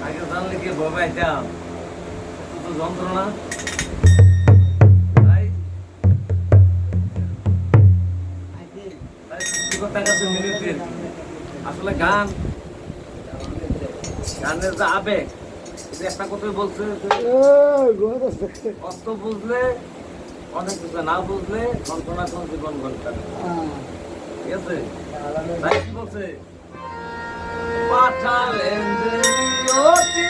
আগে জানলে কি ভয় পাইতাম, তো যন্ত্রণা। তাই তাই সৃষ্টিকর্তার কাছে মিনতি। আসলে গানের যে আবেগ, এটা একটা কথাই বলছে, কষ্ট বুঝলে অনেক কিছু, না বুঝলে যন্ত্রণা কোন জীবন ঘন্টা। ঠিক আছে, তাই কি বলছে, পাঠালেন যে নিয়তি,